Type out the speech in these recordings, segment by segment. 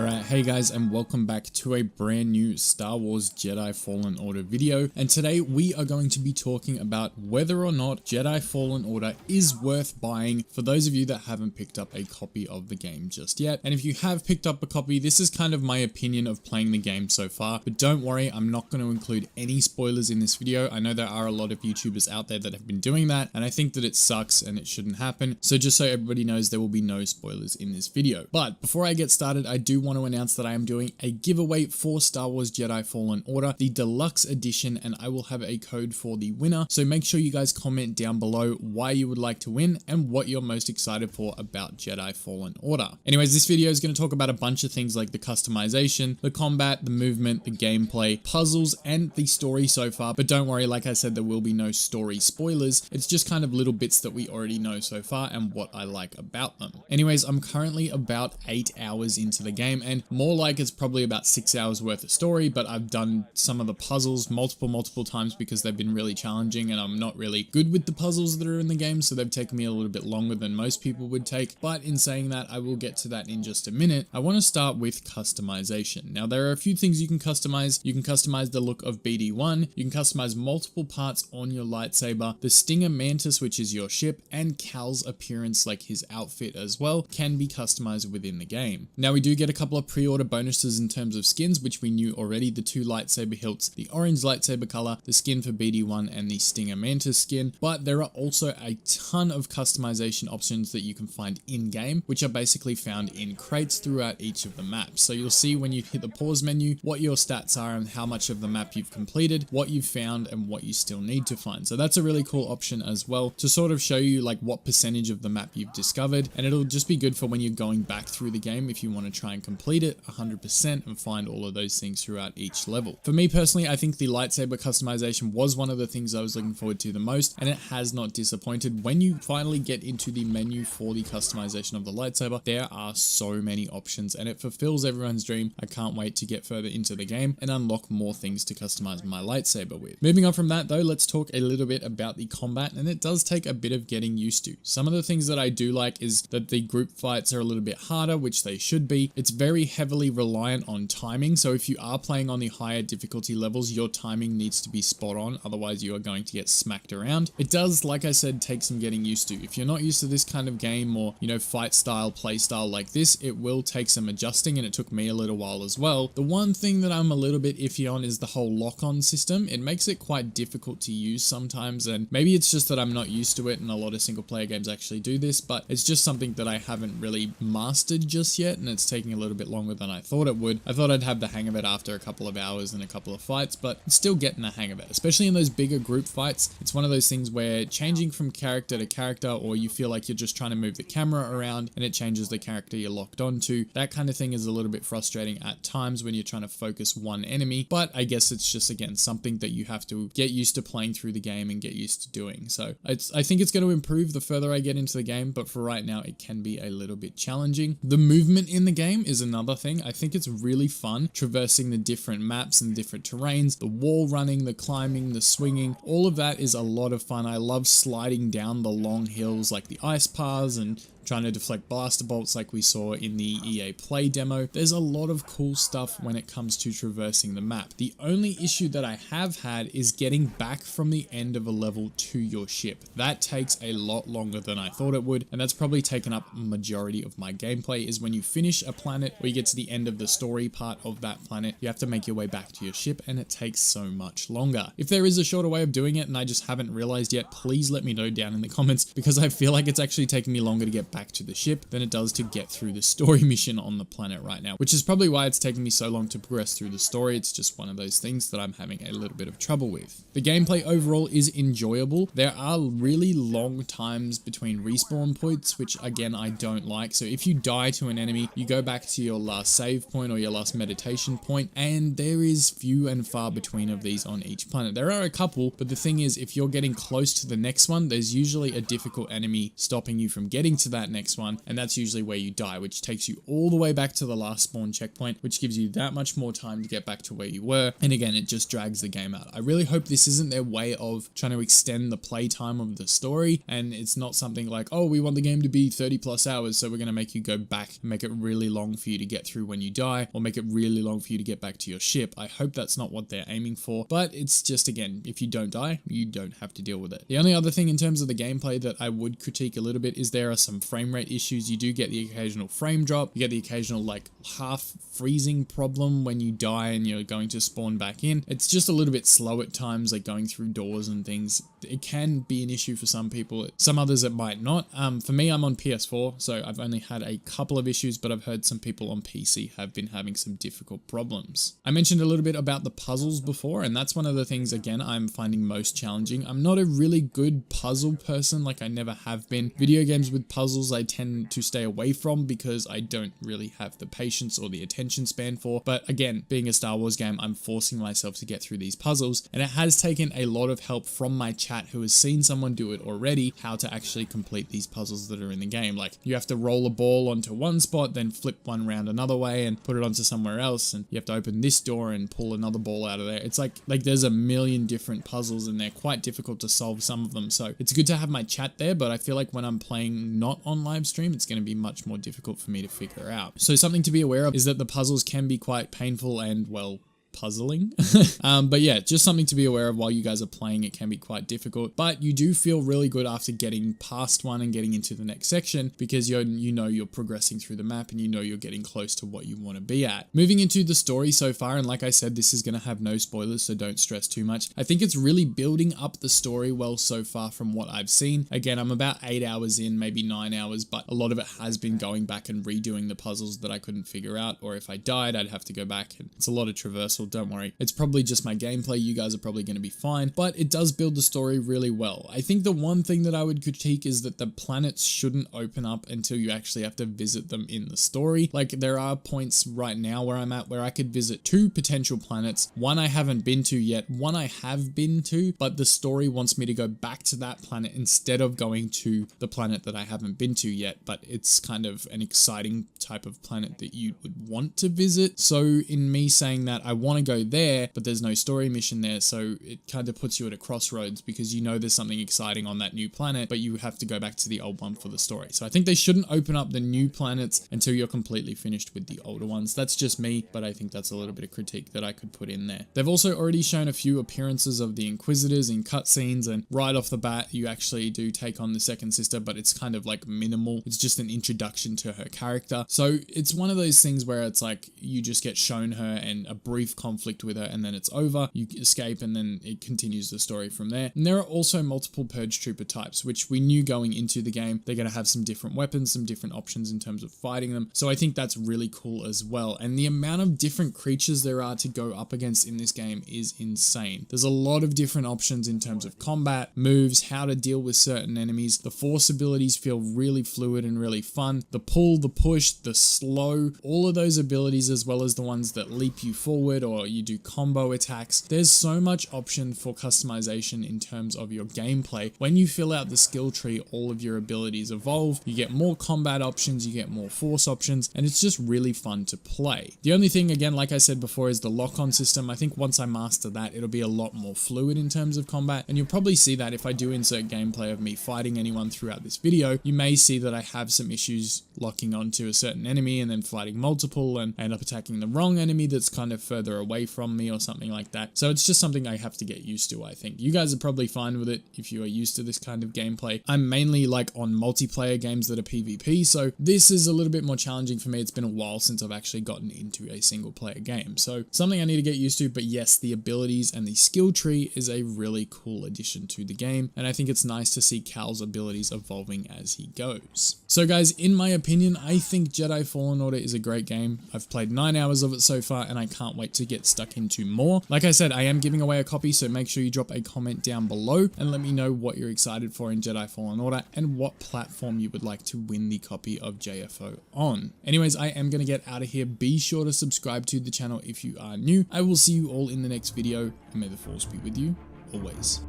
Alright, hey guys, and welcome back to a brand new Star Wars Jedi Fallen Order video. And today we are going to be talking about whether or not Jedi Fallen Order is worth buying for those of you that haven't picked up a copy of the game just yet. And if you have picked up a copy, this is kind of my opinion of playing the game so far. But don't worry, I'm not going to include any spoilers in this video. I know there are a lot of YouTubers out there that have been doing that, and I think that it sucks and it shouldn't happen. So just so everybody knows, there will be no spoilers in this video. But before I get started, I do want to announce that I am doing a giveaway for Star Wars Jedi Fallen Order, the deluxe edition, and I will have a code for the winner. So make sure you guys comment down below why you would like to win and what you're most excited for about Jedi Fallen Order. Anyways, this video is going to talk about a bunch of things like the customization, the combat, the movement, the gameplay, puzzles, and the story so far. But don't worry, like I said, there will be no story spoilers. It's just kind of little bits that we already know so far and what I like about them. Anyways, I'm currently about 8 hours into the game, and more like it's probably about 6 hours worth of story, but I've done some of the puzzles multiple times because they've been really challenging, and I'm not really good with the puzzles that are in the game, so they've taken me a little bit longer than most people would take. But in saying that, I will get to that in just a minute. I want to start with customization. Now, there are a few things you can customize. You can customize the look of BD1, you can customize multiple parts on your lightsaber, the Stinger Mantis, which is your ship, and Cal's appearance, like his outfit as well, can be customized within the game. Now, we do get a couple of pre-order bonuses in terms of skins, which we knew already: the 2 lightsaber hilts, the orange lightsaber color, the skin for BD1, and the Stinger Mantis skin. But there are also a ton of customization options that you can find in-game, which are basically found in crates throughout each of the maps. So you'll see when you hit the pause menu what your stats are and how much of the map you've completed, what you've found, and what you still need to find. So that's a really cool option as well, to sort of show you like what percentage of the map you've discovered, and it'll just be good for when you're going back through the game if you want to try and complete it 100% and find all of those things throughout each level. For me personally, I think the lightsaber customization was one of the things I was looking forward to the most, and it has not disappointed. When you finally get into the menu for the customization of the lightsaber, there are so many options, and it fulfills everyone's dream. I can't wait to get further into the game and unlock more things to customize my lightsaber with. Moving on from that though, let's talk a little bit about the combat, and it does take a bit of getting used to. Some of the things that I do like is that the group fights are a little bit harder, which they should be. It's very heavily reliant on timing, so if you are playing on the higher difficulty levels, your timing needs to be spot on, otherwise you are going to get smacked around. It does, like I said, take some getting used to. If you're not used to this kind of game, or fight style, play style like this, it will take some adjusting, and it took me a little while as well. The one thing that I'm a little bit iffy on is the whole lock-on system. It makes it quite difficult to use sometimes, and maybe it's just that I'm not used to it, and a lot of single player games actually do this, but it's just something that I haven't really mastered just yet, and it's taking a little bit longer than I thought it would. I thought I'd have the hang of it after a couple of hours and a couple of fights, but it's still getting the hang of it, especially in those bigger group fights. It's one of those things where changing from character to character, or you feel like you're just trying to move the camera around and it changes the character you're locked onto, that kind of thing is a little bit frustrating at times when you're trying to focus one enemy. But I guess it's just, again, something that you have to get used to playing through the game and get used to doing. So I think it's going to improve the further I get into the game, but for right now it can be a little bit challenging. The movement in the game is another thing. I think it's really fun traversing the different maps and different terrains, the wall running, the climbing, the swinging, all of that is a lot of fun. I love sliding down the long hills like the ice paths and trying to deflect blaster bolts like we saw in the EA Play demo. There's a lot of cool stuff when it comes to traversing the map. The only issue that I have had is getting back from the end of a level to your ship. That takes a lot longer than I thought it would, and that's probably taken up a majority of my gameplay, is when you finish a planet or you get to the end of the story part of that planet, you have to make your way back to your ship, and it takes so much longer. If there is a shorter way of doing it and I just haven't realized yet, please let me know down in the comments, because I feel like it's actually taking me longer to get back to the ship than it does to get through the story mission on the planet right now, which is probably why it's taking me so long to progress through the story. It's just one of those things that I'm having a little bit of trouble with. The gameplay overall is enjoyable. There are really long times between respawn points, which again, I don't like. So if you die to an enemy, you go back to your last save point or your last meditation point, and there is few and far between of these on each planet. There are a couple, but the thing is, if you're getting close to the next one, there's usually a difficult enemy stopping you from getting to that that next one, and that's usually where you die, which takes you all the way back to the last spawn checkpoint, which gives you that much more time to get back to where you were. And again, it just drags the game out. I really hope this isn't their way of trying to extend the playtime of the story, and it's not something like, oh, we want the game to be 30+ hours, so we're going to make you go back and make it really long for you to get through when you die, or make it really long for you to get back to your ship. I hope that's not what they're aiming for, but it's just, again, if you don't die, you don't have to deal with it. The only other thing in terms of the gameplay that I would critique a little bit is there are some frame rate issues. You do get the occasional frame drop, you get the occasional like half freezing problem when you die and you're going to spawn back in. It's just a little bit slow at times, like going through doors and things. It can be an issue for some people, some others it might not. For me, I'm on PS4, so I've only had a couple of issues, but I've heard some people on PC have been having some difficult problems. I mentioned a little bit about the puzzles before, and that's one of the things, again, I'm finding most challenging. I'm not a really good puzzle person, like I never have been. Video games with puzzles I tend to stay away from because I don't really have the patience or the attention span for. But again, being a Star Wars game, I'm forcing myself to get through these puzzles, and it has taken a lot of help from my chat who has seen someone do it already, how to actually complete these puzzles that are in the game. Like, you have to roll a ball onto one spot, then flip one round another way and put it onto somewhere else, and you have to open this door and pull another ball out of there. It's like there's a million different puzzles and they're quite difficult to solve, some of them. So it's good to have my chat there, but I feel like when I'm playing not on live stream, it's going to be much more difficult for me to figure out. So something to be aware of is that the puzzles can be quite painful and, well, puzzling. But yeah, just something to be aware of while you guys are playing. It can be quite difficult, but you do feel really good after getting past one and getting into the next section, because you know you're progressing through the map and you know you're getting close to what you want to be at. Moving into the story so far, and like I said, this is going to have no spoilers, so don't stress too much. I think it's really building up the story well so far from what I've seen. Again, I'm about 8 hours in, maybe 9 hours, but a lot of it has been going back and redoing the puzzles that I couldn't figure out, or if I died, I'd have to go back, and it's a lot of traversal. Don't worry, it's probably just my gameplay. You guys are probably going to be fine, but it does build the story really well. I think the one thing that I would critique is that the planets shouldn't open up until you actually have to visit them in the story. Like, there are points right now where I'm at where I could visit 2 potential planets. One I haven't been to yet, one I have been to, but the story wants me to go back to that planet instead of going to the planet that I haven't been to yet, but it's kind of an exciting type of planet that you would want to visit. So in me saying that, I want to go there, but there's no story mission there, so it kind of puts you at a crossroads because you know there's something exciting on that new planet, but you have to go back to the old one for the story. So I think they shouldn't open up the new planets until you're completely finished with the older ones. That's just me, but I think that's a little bit of critique that I could put in there. They've also already shown a few appearances of the Inquisitors in cutscenes, and right off the bat, you actually do take on the second sister, but it's kind of like minimal. It's just an introduction to her character. So it's one of those things where it's like you just get shown her and a brief conflict with her, and then it's over. You escape, and then it continues the story from there. And there are also multiple Purge Trooper types, which we knew going into the game. They're going to have some different weapons, some different options in terms of fighting them. So I think that's really cool as well. And the amount of different creatures there are to go up against in this game is insane. There's a lot of different options in terms of combat, moves, how to deal with certain enemies. The force abilities feel really fluid and really fun. The pull, the push, the slow, all of those abilities, as well as the ones that leap you forward or you do combo attacks. There's so much option for customization in terms of your gameplay. When you fill out the skill tree, all of your abilities evolve. You get more combat options, you get more force options, and it's just really fun to play. The only thing, again, like I said before, is the lock-on system. I think once I master that, it'll be a lot more fluid in terms of combat, and you'll probably see that if I do insert gameplay of me fighting anyone throughout this video, you may see that I have some issues locking onto a certain enemy and then fighting multiple and end up attacking the wrong enemy that's kind of further away from me or something like that. So it's just something I have to get used to, I think. You guys are probably fine with it if you are used to this kind of gameplay. I'm mainly like on multiplayer games that are PvP, so this is a little bit more challenging for me. It's been a while since I've actually gotten into a single player game, so something I need to get used to. But yes, the abilities and the skill tree is a really cool addition to the game, and I think it's nice to see Cal's abilities evolving as he goes. So guys, in my opinion, I think Jedi Fallen Order is a great game. I've played 9 hours of it so far, and I can't wait to get stuck into more. Like I said, I am giving away a copy, so make sure you drop a comment down below and let me know what you're excited for in Jedi Fallen Order and what platform you would like to win the copy of JFO on. Anyways, I am going to get out of here. Be sure to subscribe to the channel if you are new. I will see you all in the next video, and may the Force be with you always.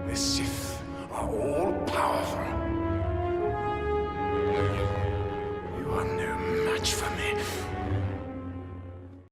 The Sith